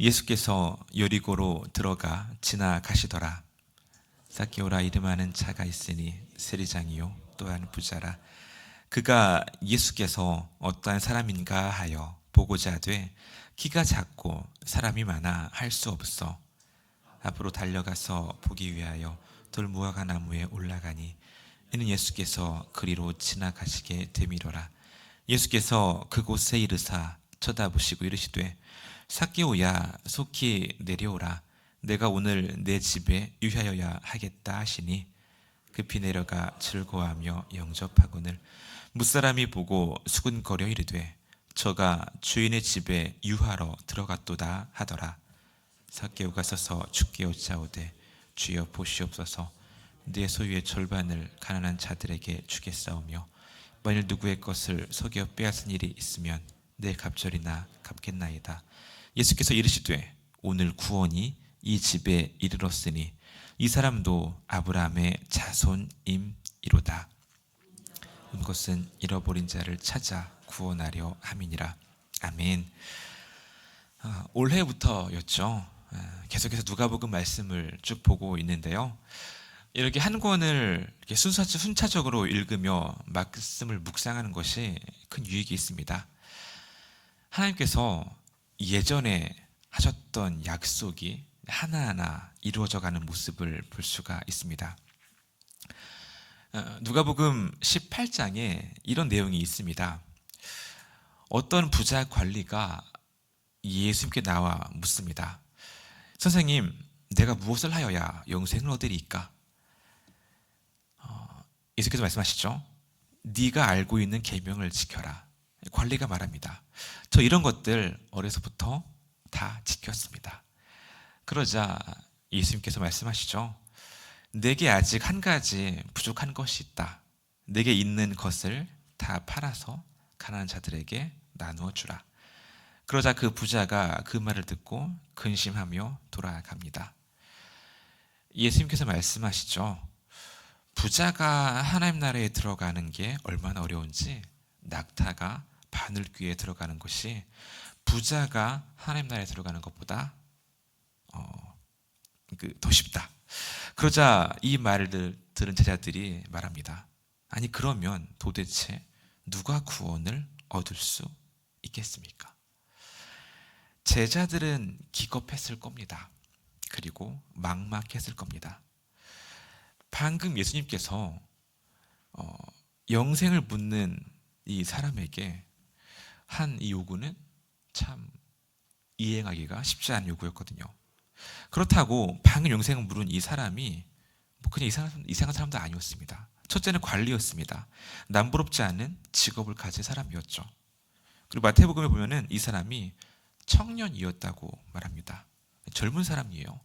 예수께서 여리고로 들어가 지나가시더라. 삭개오라 이름하는 자가 있으니 세리장이요 또한 부자라. 그가 예수께서 어떠한 사람인가 하여 보고자 하되 키가 작고 사람이 많아 할 수 없어 앞으로 달려가서 보기 위하여 돌무화과 나무에 올라가니 이는 예수께서 그리로 지나가시게 되미로라. 예수께서 그곳에 이르사 쳐다보시고 이르시되 삭개오야 속히 내려오라. 내가 오늘 내 집에 유하여야 하겠다 하시니 급히 내려가 즐거워하며 영접하거늘 무사람이 보고 수군거려 이르되 저가 주인의 집에 유하러 들어갔도다 하더라. 삭개오가 서서 주께 여짜오되 주여 보시옵소서 내 소유의 절반을 가난한 자들에게 주겠사오며 만일 누구의 것을 속여 빼앗은 일이 있으면 내 갑절이나 갚겠나이다. 예수께서 이르시되 오늘 구원이 이 집에 이르렀으니 이 사람도 아브라함의 자손임이로다. 온 것은 잃어버린 자를 찾아 구원하려 함이니라. 아멘. 올해부터였죠. 계속해서 누가복음 말씀을 쭉 보고 있는데요. 이렇게 한 권을 이렇게 순차적으로 읽으며 말씀을 묵상하는 것이 큰 유익이 있습니다. 하나님께서 예전에 하셨던 약속이 하나하나 이루어져가는 모습을 볼 수가 있습니다. 누가복음 18장에 이런 내용이 있습니다. 어떤 부자 관리가 예수님께 나와 묻습니다. 선생님, 내가 무엇을 하여야 영생을 얻으리이까? 예수께서 말씀하시죠. 네가 알고 있는 계명을 지켜라. 관리가 말합니다. 저 이런 것들 어려서부터 다 지켰습니다. 그러자 예수님께서 말씀하시죠. 내게 아직 한 가지 부족한 것이 있다. 내게 있는 것을 다 팔아서 가난한 자들에게 나누어 주라. 그러자 그 부자가 그 말을 듣고 근심하며 돌아갑니다. 예수님께서 말씀하시죠. 부자가 하나님 나라에 들어가는 게 얼마나 어려운지 낙타가 바늘귀에 들어가는 것이 부자가 하나님 나라에 들어가는 것보다 더 쉽다. 그러자 이 말을 들은 제자들이 말합니다. 아니 그러면 도대체 누가 구원을 얻을 수 있겠습니까? 제자들은 기겁했을 겁니다. 그리고 막막했을 겁니다. 방금 예수님께서 영생을 묻는 이 사람에게 한 이 요구는 참 이행하기가 쉽지 않은 요구였거든요. 그렇다고 방금 영생을 물은 이 사람이 그냥 이상한 사람도 아니었습니다. 첫째는 관리였습니다. 남부럽지 않은 직업을 가진 사람이었죠. 그리고 마태복음에 보면은 이 사람이 청년이었다고 말합니다. 젊은 사람이에요.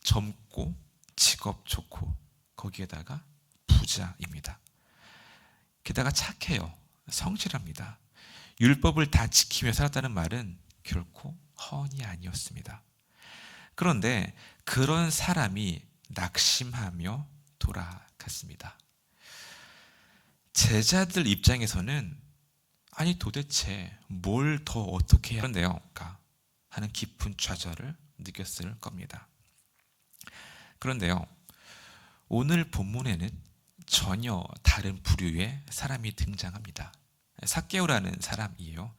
젊고 직업 좋고 거기에다가 부자입니다. 게다가 착해요. 성실합니다. 율법을 다 지키며 살았다는 말은 결코 허언이 아니었습니다. 그런데 그런 사람이 낙심하며 돌아갔습니다. 제자들 입장에서는 아니 도대체 뭘 더 어떻게 해야 하는데요? 하는 깊은 좌절을 느꼈을 겁니다. 그런데요, 오늘 본문에는 전혀 다른 부류의 사람이 등장합니다. 삭개오라는 사람이에요.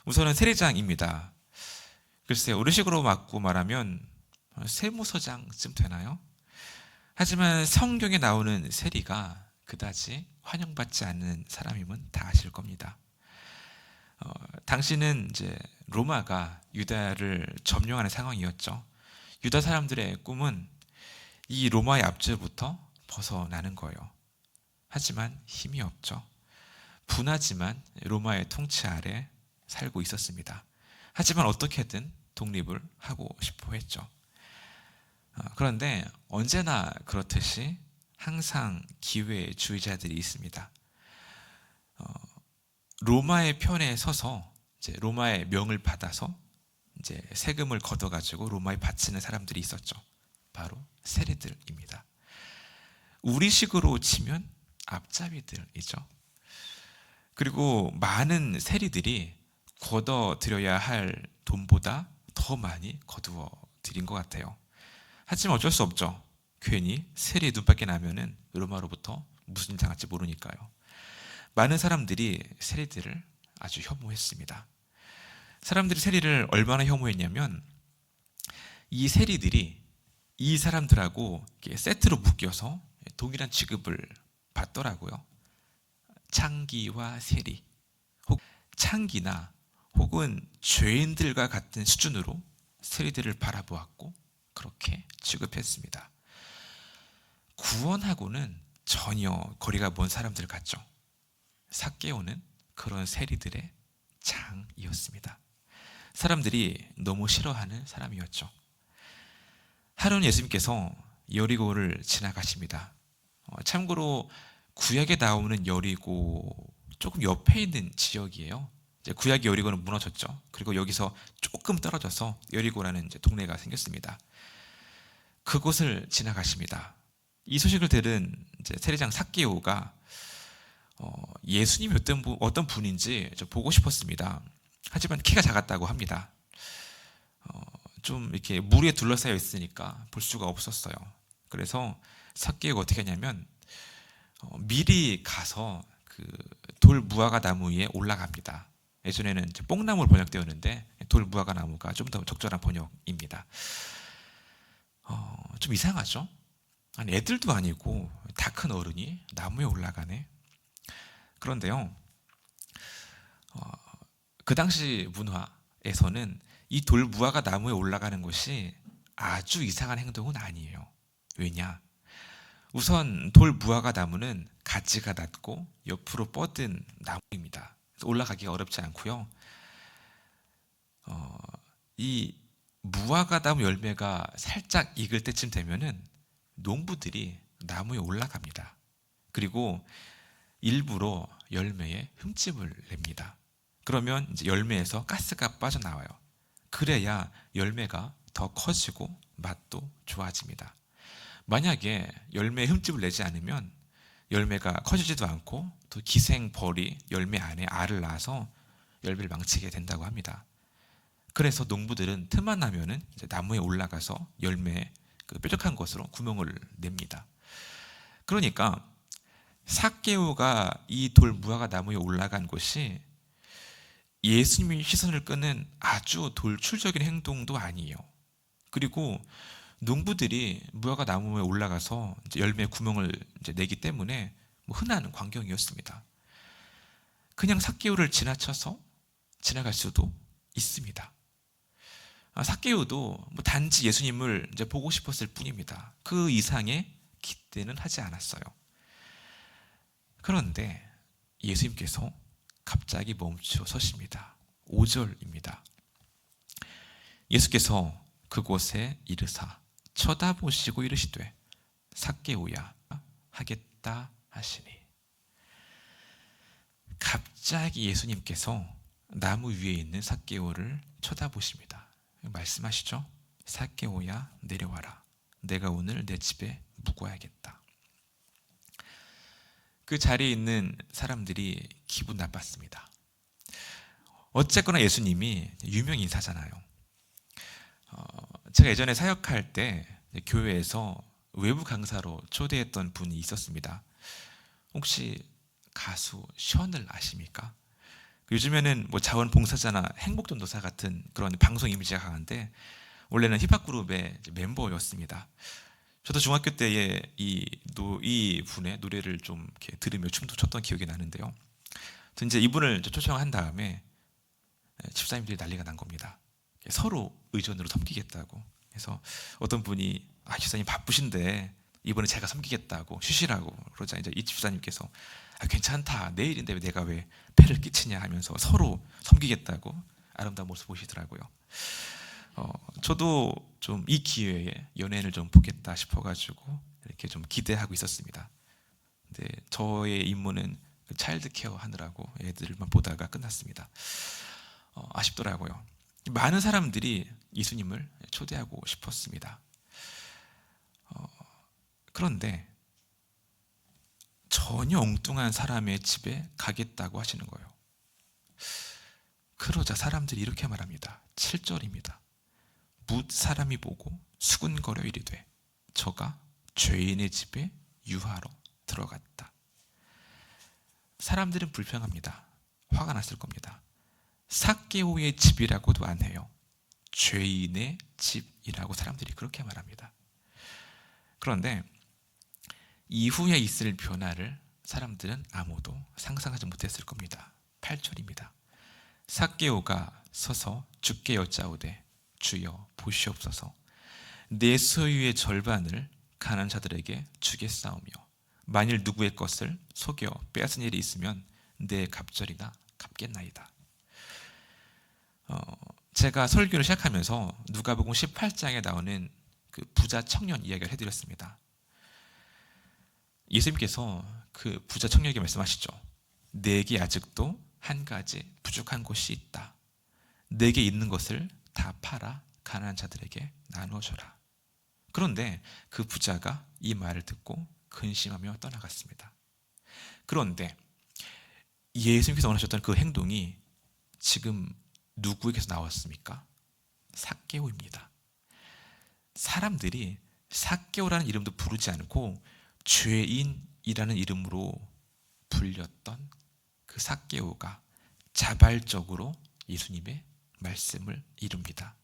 우선은 세리장입니다. 글쎄요, 우리식으로 맞고 말하면 세무서장쯤 되나요? 하지만 성경에 나오는 세리가 그다지 환영받지 않는 사람임은 다 아실 겁니다. 당시는 이제 로마가 유다를 점령하는 상황이었죠. 유다 사람들의 꿈은 이 로마의 압제로부터 벗어나는 거예요. 하지만 힘이 없죠. 분하지만 로마의 통치 아래 살고 있었습니다. 하지만 어떻게든 독립을 하고 싶어 했죠. 그런데 언제나 그렇듯이 항상 기회주의자들이 있습니다. 로마의 편에 서서 이제 로마의 명을 받아서 이제 세금을 걷어가지고 로마에 바치는 사람들이 있었죠. 바로 세리들입니다. 우리식으로 치면 앞잡이들이죠. 그리고 많은 세리들이 걷어들여야 할 돈보다 더 더 많이 거두어 드린 것 같아요. 하지만 어쩔 수 없죠. 괜히 세리의 눈밖에 나면은 로마로부터 무슨 일 당할지 모르니까요. 많은 사람들이 세리들을 아주 혐오했습니다. 사람들이 세리를 얼마나 혐오했냐면 이 세리들이 이 사람들하고 세트로 묶여서 동일한 취급을 받더라고요. 창기와 세리, 혹 창기나 혹은 죄인들과 같은 수준으로 세리들을 바라보았고 그렇게 취급했습니다. 구원하고는 전혀 거리가 먼 사람들 같죠. 삭개오는 그런 세리들의 장이었습니다. 사람들이 너무 싫어하는 사람이었죠. 하루는 예수님께서 여리고를 지나가십니다. 참고로 구약에 나오는 여리고 조금 옆에 있는 지역이에요. 이제 구약의 여리고는 무너졌죠. 그리고 여기서 조금 떨어져서 여리고라는 이제 동네가 생겼습니다. 그곳을 지나가십니다. 이 소식을 들은 이제 세리장 삭개오가 예수님이 어떤 분인지 보고 싶었습니다. 하지만 키가 작았다고 합니다. 좀 이렇게 무리에 둘러싸여 있으니까 볼 수가 없었어요. 그래서 삭개오가 어떻게 하냐면 미리 가서 그 돌 무화과 나무 위에 올라갑니다. 예전에는 이제 뽕나무로 번역되었는데 돌 무화과 나무가 좀 더 적절한 번역입니다. 좀 이상하죠? 아니 애들도 아니고 다 큰 어른이 나무에 올라가네. 그런데요, 그 당시 문화에서는 이 돌 무화과 나무에 올라가는 것이 아주 이상한 행동은 아니에요. 왜냐? 우선 돌 무화과 나무는 가지가 낮고 옆으로 뻗은 나무입니다. 그래서 올라가기가 어렵지 않고요. 이 무화과 나무 열매가 살짝 익을 때쯤 되면은 농부들이 나무에 올라갑니다. 그리고 일부러 열매에 흠집을 냅니다. 그러면 이제 열매에서 가스가 빠져나와요. 그래야 열매가 더 커지고 맛도 좋아집니다. 만약에 열매에 흠집을 내지 않으면 열매가 커지지도 않고 또 기생벌이 열매 안에 알을 낳아서 열매를 망치게 된다고 합니다. 그래서 농부들은 틈만 나면은 이제 나무에 올라가서 열매에 그 뾰족한 것으로 구멍을 냅니다. 그러니까 삭개오가 이 돌 무화과 나무에 올라간 것이 예수님의 시선을 끄는 아주 돌출적인 행동도 아니에요. 그리고 농부들이 무화과 나무에 올라가서 이제 열매 구멍을 이제 내기 때문에 뭐 흔한 광경이었습니다. 그냥 삭개오를 지나쳐서 지나갈 수도 있습니다. 삭개오도 뭐 단지 예수님을 이제 보고 싶었을 뿐입니다. 그 이상의 기대는 하지 않았어요. 그런데 예수님께서 갑자기 멈춰 서십니다. 5절입니다. 예수께서 그곳에 이르사 쳐다보시고 이르시되 삭개오야 하겠다 하시니. 갑자기 예수님께서 나무 위에 있는 삭개오를 쳐다보십니다. 말씀하시죠. 삭개오야 내려와라. 내가 오늘 내 집에 묵어야겠다. 그 자리에 있는 사람들이 기분 나빴습니다. 어쨌거나 예수님이 유명 인사잖아요. 제가 예전에 사역할 때 교회에서 외부 강사로 초대했던 분이 있었습니다. 혹시 가수 션을 아십니까? 요즘에는 뭐 자원봉사자나 행복전도사 같은 그런 방송 이미지가 강한데 원래는 힙합 그룹의 멤버였습니다. 저도 중학교 때에 이 분의 노래를 좀 이렇게 들으며 춤도 췄던 기억이 나는데요. 이제 이분을 초청한 다음에 집사님들이 난리가 난 겁니다. 서로 의존으로 섬기겠다고. 그래서 어떤 분이 집사님 바쁘신데 이번에 제가 섬기겠다고 쉬시라고 그러자 이제 이 집사님께서 괜찮다. 내일인데 내가 왜 폐를 끼치냐 하면서 서로 섬기겠다고 아름다운 모습 보시더라고요. 저도 좀 이 기회에 연예인을 좀 보겠다 싶어가지고 이렇게 좀 기대하고 있었습니다. 근데 저의 임무는 차일드 케어 하느라고 애들만 보다가 끝났습니다. 아쉽더라고요. 많은 사람들이 예수님을 초대하고 싶었습니다. 그런데 전혀 엉뚱한 사람의 집에 가겠다고 하시는 거예요. 그러자 사람들이 이렇게 말합니다. 7절입니다. 뭇 사람이 보고 수군거려 이르되 저가 죄인의 집에 유하러 들어갔다. 사람들은 불평합니다. 화가 났을 겁니다. 삭개오의 집이라고도 안 해요. 죄인의 집이라고 사람들이 그렇게 말합니다. 그런데 이후에 있을 변화를 사람들은 아무도 상상하지 못했을 겁니다. 8절입니다. 삭개오가 서서 주께 여짜오되 주여 보시옵소서 내 소유의 절반을 가난한 자들에게 주겠사오며 만일 누구의 것을 속여 빼앗은 일이 있으면 내 갑절이나 갚겠나이다. 제가 설교를 시작하면서 누가복음 18장에 나오는 그 부자 청년 이야기를 해드렸습니다. 예수님께서 그 부자 청년에게 말씀하시죠. 내게 아직도 한 가지 부족한 것이 있다. 내게 있는 것을 다 팔아 가난한 자들에게 나누어줘라. 그런데 그 부자가 이 말을 듣고 근심하며 떠나갔습니다. 그런데 예수님께서 원하셨던 그 행동이 지금 누구에게서 나왔습니까? 삭개오입니다. 사람들이 삭개오라는 이름도 부르지 않고 죄인이라는 이름으로 불렸던 그 삭개오가 자발적으로 예수님의 말씀을 이룹니다.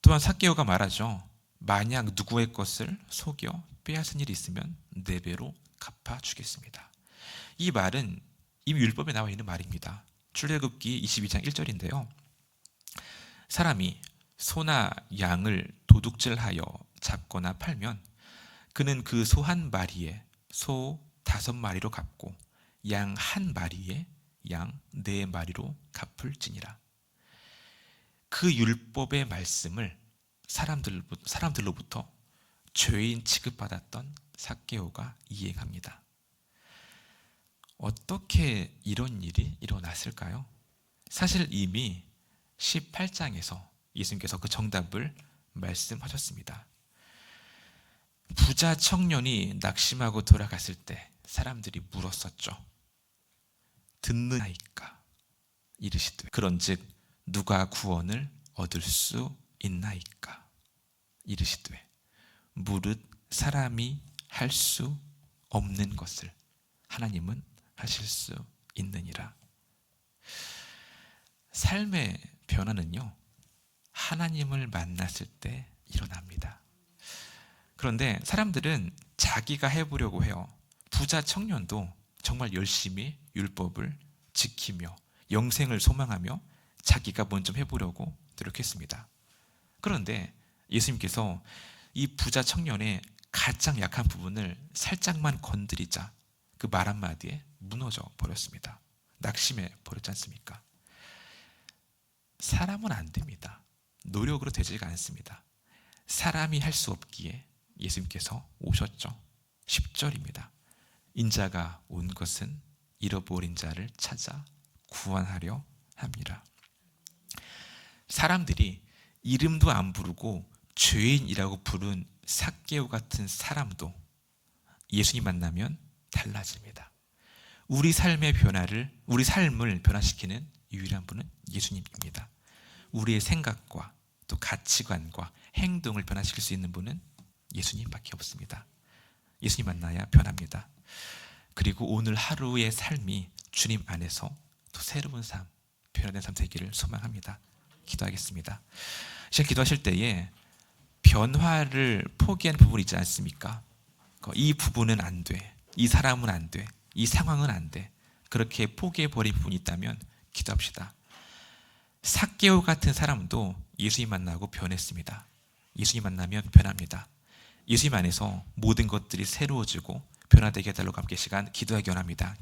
또한 삭개오가 말하죠. 만약 누구의 것을 속여 빼앗은 일이 있으면 4배로 갚아주겠습니다. 이 말은 이미 율법에 나와 있는 말입니다. 출애굽기 22장 1절인데요. 사람이 소나 양을 도둑질하여 잡거나 팔면 그는 그 소 한 마리에 소 5마리로 갚고 양 한 마리에 양 4마리로 갚을지니라. 그 율법의 말씀을 사람들로부터 죄인 취급받았던 삭개오가 이행합니다. 어떻게 이런 일이 일어났을까요? 사실 이미 18장에서 예수님께서 그 정답을 말씀하셨습니다. 부자 청년이 낙심하고 돌아갔을 때 사람들이 물었었죠. 듣느나이까 이르시되 그런즉 누가 구원을 얻을 수 있나이까 이르시되 무릇 사람이 할 수 없는 것을 하나님은 하실 수 있느니라. 삶의 변화는요, 하나님을 만났을 때 일어납니다. 그런데 사람들은 자기가 해보려고 해요. 부자 청년도 정말 열심히 율법을 지키며 영생을 소망하며 자기가 먼저 해보려고 노력했습니다. 그런데 예수님께서 이 부자 청년의 가장 약한 부분을 살짝만 건드리자 그 말 한마디에 무너져 버렸습니다. 낙심해 버렸지 않습니까? 사람은 안 됩니다. 노력으로 되지가 않습니다. 사람이 할 수 없기에 예수님께서 오셨죠. 10절입니다. 인자가 온 것은 잃어버린 자를 찾아 구원하려 함이라. 사람들이 이름도 안 부르고 죄인이라고 부른 삭개오 같은 사람도 예수님 만나면 달라집니다. 우리 삶을 변화시키는 유일한 분은 예수님입니다. 우리의 생각과 또 가치관과 행동을 변화시킬 수 있는 분은 예수님밖에 없습니다. 예수님 만나야 변합니다. 그리고 오늘 하루의 삶이 주님 안에서 또 새로운 삶, 변화된 삶 되기를 소망합니다. 기도하겠습니다. 시간 기도하실 때에 변화를 포기하는 부분이 있지 않습니까? 이 부분은 안 돼. 이 사람은 안 돼. 이 상황은 안 돼. 그렇게 포기해버린 부분이 있다면 기도합시다. 삭개오 같은 사람도 예수님 만나고 변했습니다. 예수님 만나면 변합니다. 예수님 안에서 모든 것들이 새로워지고 변화되게 해달라고 함께 시간 기도하기 원합니다.